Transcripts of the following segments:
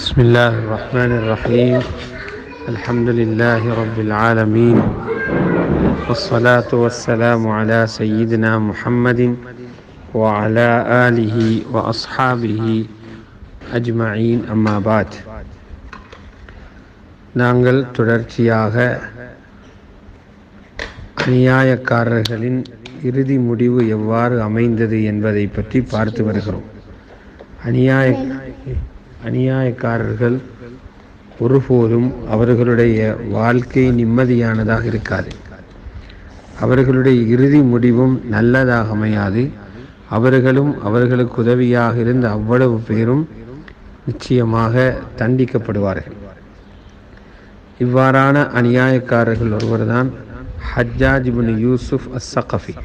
بسم الله الرحمن الرحيم. الحمد لله رب العالمين، والصلاة والسلام على سيدنا محمد وعلى آله وأصحابه أجمعين. أما بعد. நாங்கள் தொடர்ச்சியாக அநியாயக்காரர்களின் இறுதி முடிவு எவ்வாறு அமைந்தது என்பதை பற்றி பார்த்து வருகிறோம். அநியாயக்காரர்கள் ஒருபோதும் அவர்களுடைய வாழ்க்கை நிம்மதியானதாக இருக்காது. அவர்களுடைய இறுதி முடிவும் நல்லதாக அமையாது. அவர்களும் அவர்களுக்கு உதவியாக இருந்த அவ்வளவு பேரும் நிச்சயமாக தண்டிக்கப்படுவார்கள். இவ்வாறான அநியாயக்காரர்கள் ஒருவர்தான் ஹஜ்ஜாஜ் இப்னு யூசுஃப் அஸ்ஸகஃபி.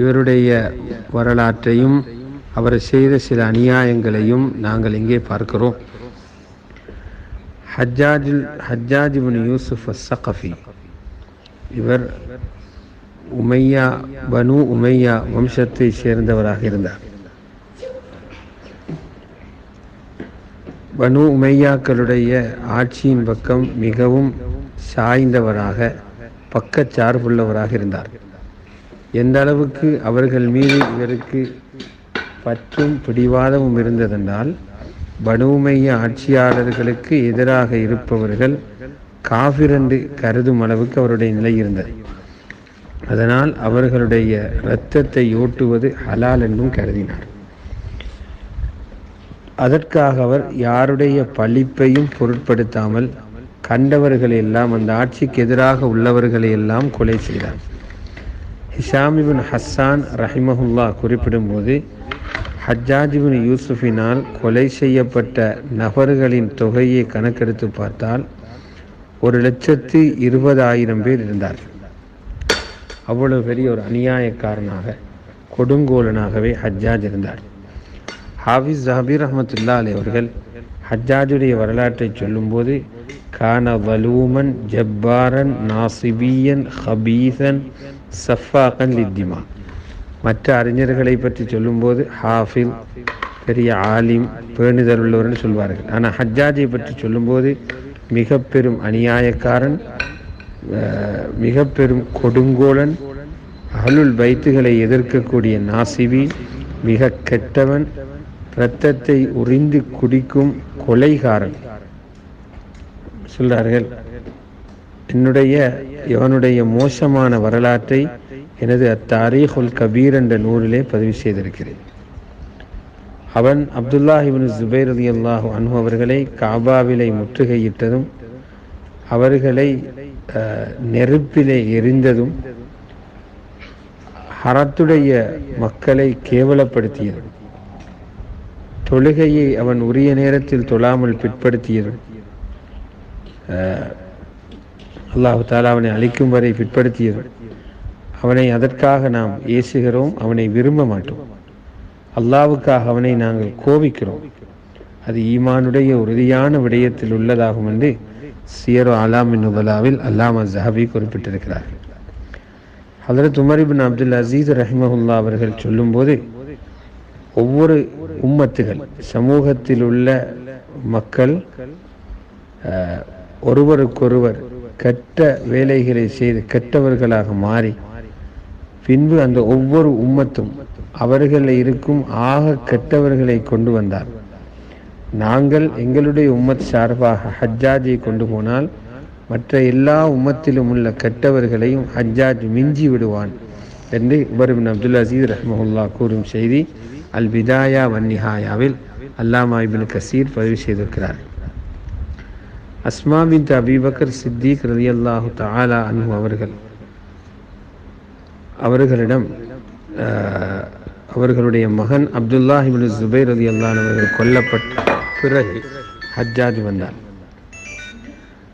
இவருடைய வரலாற்றையும் அவர் செய்த சில அநியாயங்களையும் நாங்கள் இங்கே பார்க்கிறோம். ஹஜ்ஜாஜ் இப்னு யூசுஃப் அஸ்ஸகஃபி இவர் பனு உமையா வம்சத்தை சேர்ந்தவராக இருந்தார். பனு உமையாக்களுடைய ஆட்சியின் பக்கம் மிகவும் சாய்ந்தவராக, பக்கச்சார்புள்ளவராக இருந்தார். எந்த அளவுக்கு அவர்கள் மீது இவருக்கு பற்றும் பிடிவாதமும் இருந்ததென்றால், பனு உமையா ஆட்சியாளர்களுக்கு எதிராக இருப்பவர்கள் காஃபிர் என்று கருதும் அளவுக்கு அவருடைய நிலை இருந்தது. அதனால் அவர்களுடைய இரத்தத்தை ஓட்டுவது ஹலால் என்றும் கருதினார். அதற்காக அவர் யாருடைய பழிப்பையும் பொருட்படுத்தாமல் கண்டவர்களை எல்லாம், அந்த ஆட்சிக்கு எதிராக உள்ளவர்களை எல்லாம் கொலை செய்தார். ஹிஷாம் இப்னு ஹஸ்ஸான் ரஹிமஹுல்லா குறிப்பிடும்போது, ஹஜ்ஜாஜ் இப்னு யூசுஃபினால் கொலை செய்யப்பட்ட நபர்களின் தொகையை கணக்கெடுத்து பார்த்தால் 1,20,000 பேர் இருந்தார்கள். அவ்வளவு பெரிய ஒரு அநியாயக்காரனாக, கொடுங்கோலனாகவே ஹஜ்ஜாஜ் இருந்தார். ஹாஃபிஸ் ஸஹபி ரஹ்மத்துல்லாஹி அலைஹி அவர்கள் ஹஜ்ஜாஜுடைய வரலாற்றை சொல்லும்போது, கான வலூமன் ஜப்பாரன் நாசிபியன் ஹபீசன் சஃபாகன் லித்திமா. மற்ற அறிஞர்களை பற்றி சொல்லும்போது ஹாஃபில், பெரிய ஆலிம், பேணுதல் உள்ளவர்னு சொல்வார்கள். ஆனால் ஹஜ்ஜாஜை பற்றி சொல்லும்போது மிக பெரும் அநியாயக்காரன், மிக பெரும் கொடுங்கோலன், அஹ்லுல் பைத்துகளை எதிர்க்கக்கூடிய நாசிபி, மிக கெட்டவன், இரத்தத்தை உறிந்து குடிக்கும் கொலைகாரன் சொல்றார்கள். இவனுடைய மோசமான வரலாற்றை எனது அத்தாரீஹுல் கபீர் என்ற நூலிலே பதிவு செய்திருக்கிறேன். அவன் அப்துல்லாஹ் இப்னு ஸுபைர் ரலியல்லாஹு அன்ஹு அவர்களை காபாவிலை முற்றுகையிட்டதும், அவர்களை நெருப்பிலே எரிந்ததும், ஹரத்துடைய மக்களை கேவலப்படுத்தியதும், தொழுகையை அவன் உரிய நேரத்தில் தொழாமல் பிற்படுத்தியதும், அல்லாஹு தஆலா அவனை அழிக்கும் வரை பிற்படுத்தியதும், அவனை அதற்காக நாம் ஏசுகிறோம், அவனை விரும்ப மாட்டோம், அல்லாஹ்வுக்காக அவனை நாங்கள் கோபிக்கிறோம், அது ஈமானுடைய உறுதியான விடயத்தில் உள்ளதாகும் என்று சியர் அலாமின் நுபலாவில் அல்லாமா ஸஹபி குறிப்பிட்டிருக்கிறார். ஹஜ்ரத் உமர் இப்னு அப்துல் அசீஸ் ரஹிமஹுல்லா அவர்கள் சொல்லும்போது, ஒவ்வொரு உம்மத்துகள், சமூகத்தில் உள்ள மக்கள் ஒருவருக்கொருவர் கெட்ட வேலைகளை செய்து கெட்டவர்களாக மாறி, பின்பு அந்த ஒவ்வொரு உம்மத்தும் அவர்களில் இருக்கும் ஆக கெட்டவர்களை கொண்டு வந்தார். நாங்கள் எங்களுடைய உம்மத் சார்பாக ஹஜ்ஜாஜை கொண்டு போனால் மற்ற எல்லா உம்மத்திலும் உள்ள கெட்டவர்களையும் ஹஜ்ஜாஜ் மிஞ்சி விடுவான் என்று உமர் இப்னு அப்துல் அசீஸ் ரஹ்மஹுல்லா கூறும் செய்தி அல் பிதாயா வன் நிஹாயாவில் அல்லாமா இப்னு கசீர் பதிவு செய்திருக்கிறார். அஸ்மா பின்த் அபீ பக்கர் சித்திக் ரலியல்லாஹு தஆலா அன்ஹு அவர்களிடம் அவர்களுடைய மகன் அப்துல்லாஹ் இப்னு ஸுபைர் ரலியல்லாஹு அன்ஹு அவர்கள் கொல்லப்பட்ட பிறகு ஹஜ்ஜாஜ் வந்தார்.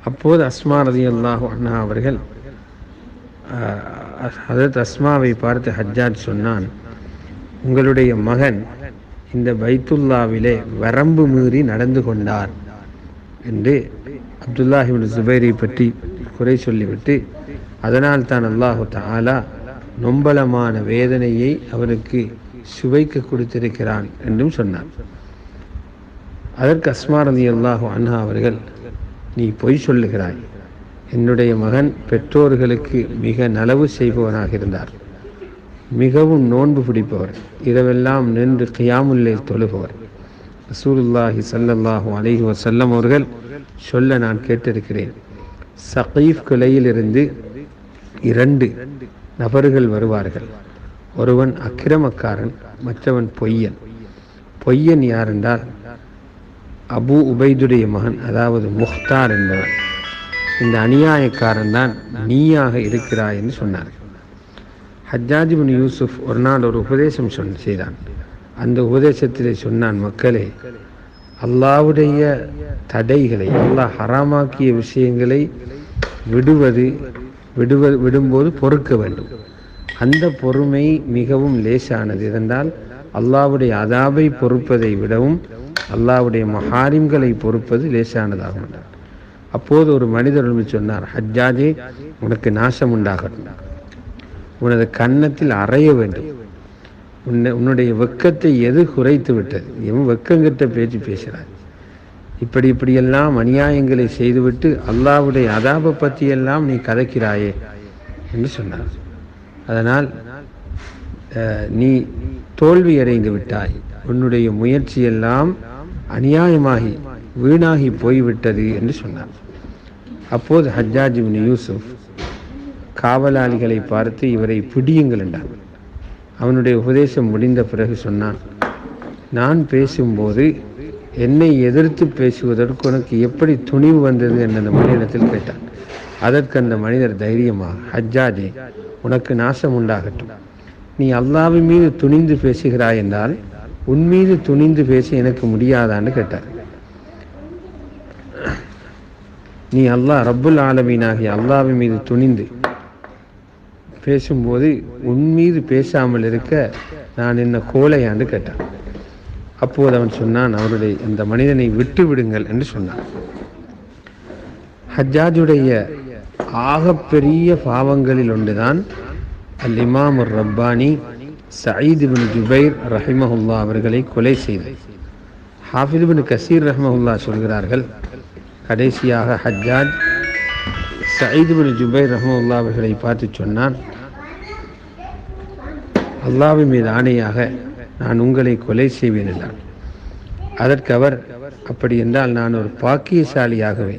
அப்போது அஸ்மா ரலியல்லாஹு அன்ஹா அவர்கள் ஹஜ்ரத் அஸ்மாவை பார்த்து ஹஜ்ஜாஜ் சொன்னான், உங்களுடைய மகன் இந்த பைத்துல்லாவிலே வரம்பு மீறி நடந்து கொண்டார் என்று அப்துல்லாஹ் இப்னு ஸுபைரை பற்றி குறை சொல்லிவிட்டு, அதனால் தான் அல்லாஹு தஆலா நொம்பலமான வேதனையை அவருக்கு சுவைக்க கொடுத்திருக்கிறான் என்றும் சொன்னார். அதற்கு அஸ்மா ரலியல்லாஹு அன்ஹா அவர்கள், நீ பொய் சொல்லுகிறாய், என்னுடைய மகன் பெற்றோர்களுக்கு மிக நலவு செய்பவனாக இருந்தார், மிகவும் நோன்பு பிடிப்பவர், இரவெல்லாம் நின்று கியாமுல் லைல் தொழுபவர். ரசூலுல்லாஹி ஸல்லல்லாஹு அலைஹி வஸல்லம் அவர்கள் சொல்ல நான் கேட்டிருக்கிறேன், சகீஃப் கிளையிலிருந்து 2 நபர்கள் வருவார்கள், ஒருவன் அக்கிரமக்காரன், மற்றவன் பொய்யன். பொய்யன் யார் என்றால் அபு உபைதுடைய மகன், அதாவது முஹ்தார் என்பவன். இந்த அநியாயக்காரன் தான் நீயாக இருக்கிறாய் என்று சொன்னார்கள். ஹஜ்ஜாஜ் இப்னு யூசுப் ஒரு நாள் ஒரு உபதேசம் செய்தான். அந்த உபதேசத்திலே சொன்னான், மக்களே, அல்லாஹ்வுடைய தடைகளை, அல்லாஹ் ஹராமாக்கிய விஷயங்களை விடும்போது பொறுக்க வேண்டும். அந்த பொறுமை மிகவும் லேசானது. இதென்றால் அல்லாஹ்வுடைய அதாபை பொறுப்பதை விடவும் அல்லாஹ்வுடைய மஹாரிம்களை பொறுப்பது லேசானதாகும் என்றார். அப்போது ஒரு மனிதர் சொன்னார், ஹஜ்ஜாஜே, உனக்கு நாசம் உண்டாகட்டும், உனது கன்னத்தில் அறைய வேண்டும், உன்னுடைய வெக்கத்தை எது குறைத்து விட்டது, எவன் வெக்கங்கிட்ட பேச்சு பேசுகிறார், இப்படியெல்லாம் அநியாயங்களை செய்துவிட்டு அல்லாஹ்வுடைய அதாபை பற்றியெல்லாம் நீ கதைக்கிறாயே என்று சொன்னார். அதனால் நீ தோல்வி அடைந்து விட்டாய், உன்னுடைய முயற்சியெல்லாம் அநியாயமாகி வீணாகி போய்விட்டது என்று சொன்னார். அப்போது ஹஜ்ஜாஜ் இப்னு யூசுப் காவலாளிகளை பார்த்து, இவரை பிடியுங்கள் என்றார். அவனுடைய உபதேசம் முடிந்த பிறகு சொன்னான், நான் பேசும்போது என்னை எதிர்த்து பேசுவதற்கு உனக்கு எப்படி துணிவு வந்தது என்று அந்த மனிதத்தில் கேட்டான். அதற்கு அந்த மனிதர் தைரியமாக, ஹஜ்ஜாஜே, உனக்கு நாசம் உண்டாகட்டும், நீ அல்லாஹ்வின் மீது துணிந்து பேசுகிறாய் என்றால் உன் மீது துணிந்து பேச எனக்கு முடியாதான்னு கேட்டார். நீ அல்லாஹ் ரப்புல் ஆலமீனாகிய அல்லாஹ்வின் மீது துணிந்து பேசும்போது உன் மீது பேசாமல் இருக்க நான் என்ன கோழையான்னு கேட்டான். அப்போது அவன் சொன்னான், அவருடைய இந்த மனிதனை விட்டு விடுங்கள் என்று சொன்னான். ஹஜ்ஜாஜுடைய ஆகப்பெரிய பாவங்களில் ஒன்றுதான் அல் இமாம் ரப்பானி சயீத் இப்னு ஜுபைர் ரஹிமஹுல்லா அவர்களை கொலை செய்தது. ஹாஃபிஸ் இப்னு கசீர் ரஹ்மஹுல்லா சொல்கிறார்கள், கடைசியாக ஹஜ்ஜாஜ் சயீத் இப்னு ஜுபைர் ரஹ்மஹுல்லா அவர்களை பார்த்து சொன்னான், அல்லாஹ்வின் மீது ஆணையாக நான் உங்களை கொலை செய்வேன் என்றார். அதற்கு அவர், அப்படி என்றால் நான் ஒரு பாக்கியசாலியாகவே,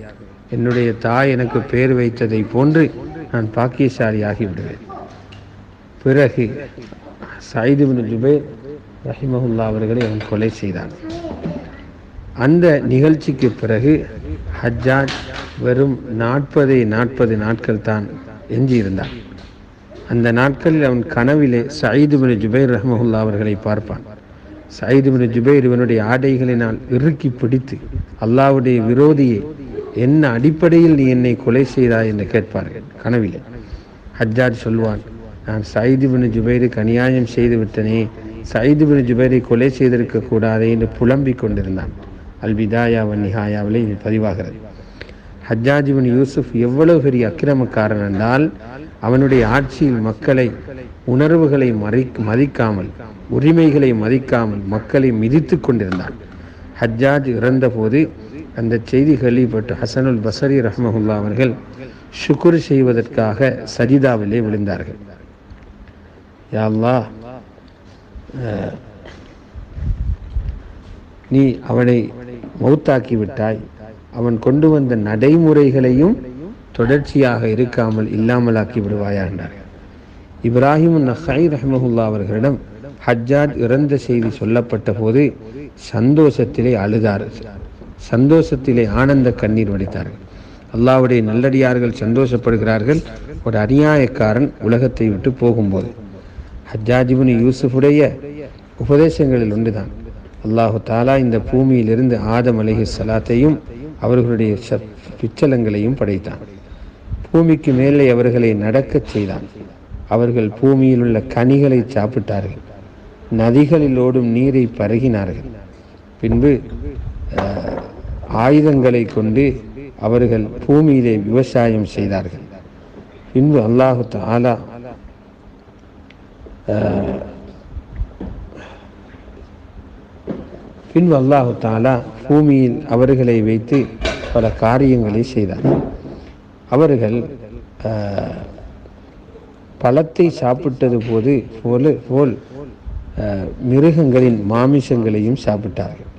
என்னுடைய தாய் எனக்கு பேர் வைத்ததை போன்று நான் பாக்கியசாலியாகி விடுவேன். பிறகு சயீத் இப்னு ஜுபைர் ரஹிமஹுல்லா அவர்களை அவன் கொலை செய்தான். அந்த நிகழ்ச்சிக்கு பிறகு ஹஜ்ஜாஜ் வெறும் 40 நாட்கள் தான் எஞ்சியிருந்தான். அந்த நாட்களில் அவன் கனவிலே சயீத் இப்னு ஜுபைர் ரஹ்மஹுல்லா அவர்களை பார்ப்பான். சயீத் இப்னு ஜுபைர் இவனுடைய ஆடைகளினால் இறுக்கி பிடித்து, அல்லாஹ்வுடைய விரோதியை, என்ன அடிப்படையில் நீ என்னை கொலை செய்தாய் என்று கேட்பார்கள் கனவிலே. ஹஜ்ஜாஜ் சொல்வான், நான் சயீத் இப்னு ஜுபைருக்கு அநியாயம் செய்து விட்டனே, சயீத் இப்னு ஜுபைரை கொலை செய்திருக்க கூடாதே என்று புலம்பிக் கொண்டிருந்தான். அல் பிதாயா வன் நிஹாயாவிலே இது பதிவாகிறது. ஹஜ்ஜாஜ் இப்னு யூசுப் எவ்வளவு பெரிய அக்கிரமக்காரன் என்றால், அவனுடைய ஆட்சியில் மக்களை உணர்வுகளை மதிக்காமல், உரிமைகளை மதிக்காமல் மக்களை மிதித்து கொண்டிருந்தான். ஹஜ்ஜாஜ் இறந்தபோது அந்த செய்தி கேள்விப்பட்டு ஹசனுல் பஸரி ரஹ்மஹுல்லா அவர்கள் ஷுக்ர் செய்வதற்காக சஜிதாவிலே விழுந்தார்கள். யா அல்லாஹ், நீ அவனை மௌத்தாக்கி விட்டாய், அவன் கொண்டு வந்த நடைமுறைகளையும் தொடர்ச்சியாக இருக்காமல் இல்லாமலாக்கி விடுவாயா என்றார்கள். இப்ராஹிம் நஹை ரஹ்மஹுல்லா அவர்களிடம் ஹஜ்ஜாஜ் இறந்த செய்தி சொல்லப்பட்ட போது சந்தோஷத்திலே அழுதார், சந்தோஷத்திலே ஆனந்த கண்ணீர் வடித்தார்கள். அல்லாஹ்வுடைய நல்லடியார்கள் சந்தோஷப்படுகிறார்கள் ஒரு அநியாயக்காரன் உலகத்தை விட்டு போகும்போது. ஹஜ்ஜாஜ் இப்னு யூசுஃபுடைய உபதேசங்களில் ஒன்றுதான், அல்லாஹு தாலா இந்த பூமியிலிருந்து ஆதம் அலைஹிஸ்ஸலாத்தையும் அவர்களுடைய பிச்சலங்களையும் படைத்தான். பூமிக்கு மேலே அவர்களை நடக்கச் செய்தான். அவர்கள் பூமியில் உள்ள கனிகளை சாப்பிட்டார்கள், நதிகளில் ஓடும் நீரை பருகினார்கள். பின்பு ஆயுதங்களை கொண்டு அவர்கள் பூமியிலே விவசாயம் செய்தார்கள். பின்பு அல்லாஹு தஆலா பின்பு அல்லாஹு தாலா பூமியில் அவர்களை வைத்து பல காரியங்களை செய்தார். அவர்கள் பழத்தை சாப்பிட்டது போல் மிருகங்களின் மாமிசங்களையும் சாப்பிட்டார்கள்.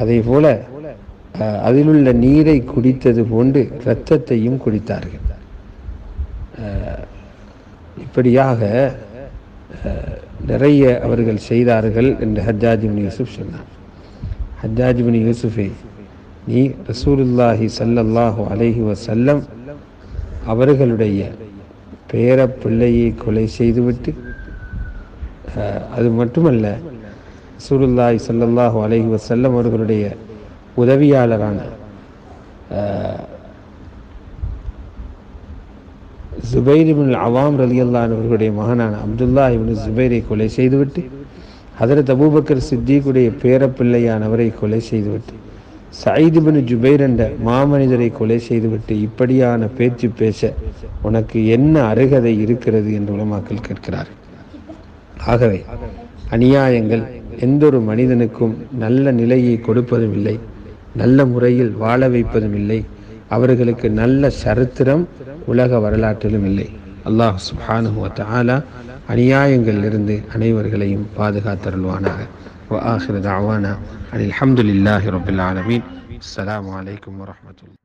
அதே போல அதிலுள்ள நீரை குடித்தது போன்று இரத்தத்தையும் குடித்தார்கள். இப்படியாக நிறைய அவர்கள் செய்தார்கள் என்று ஹஜ்ஜாஜ் இப்னு யூசுப் சொன்னார். ஹஜ்ஜாஜ் இப்னு யூசுஃபே, நீ ரசூலுல்லாஹி ஸல்லல்லாஹு அலைஹி வஸல்லம் அவர்களுடைய பேர பிள்ளையை கொலை செய்துவிட்டு, அது மட்டுமல்ல, ரசூலுல்லாஹி ஸல்லல்லாஹு அலைஹி வஸல்லம் அவர்களுடைய உதவியாளரான ஜுபைர் இப்னு அவாம் ரலியல்லாஹு அன்ஹு அவர்களுடைய மகனான அப்துல்லா இப்னு ஜுபைரை கொலை செய்துவிட்டு, ஹதரத் அபூபக்கர் சித்திக்குடைய பேரப்பிள்ளையானவரை கொலை செய்துவிட்டு, சயீத் இப்னு ஜுபைர் என்ற மாமனிதரை கொலை செய்துவிட்டு, இப்படியான பேச்சு பேச உனக்கு என்ன அருகதை இருக்கிறது என்று உலமாக்கள் கேட்கிறார்கள். ஆகவே அநியாயங்கள் எந்த ஒரு மனிதனுக்கும் நல்ல நிலையை கொடுப்பதும் இல்லை, நல்ல முறையில் வாழ வைப்பதும் இல்லை, அவர்களுக்கு நல்ல சரித்திரம் உலக வரலாற்றிலும் இல்லை. அல்லாஹ் சுப்ஹானஹு வ தஆலா அநியாயங்களிலிருந்து அனைவர்களையும் பாதுகாத்தருள்வானாக. வ ஆகிரு தஅவானா அனில் ஹம்துலில்லாஹி ரப்பில் ஆலமீன். அஸ்ஸலாமு அலைக்கும் வரஹ்மத்துல்லாஹி.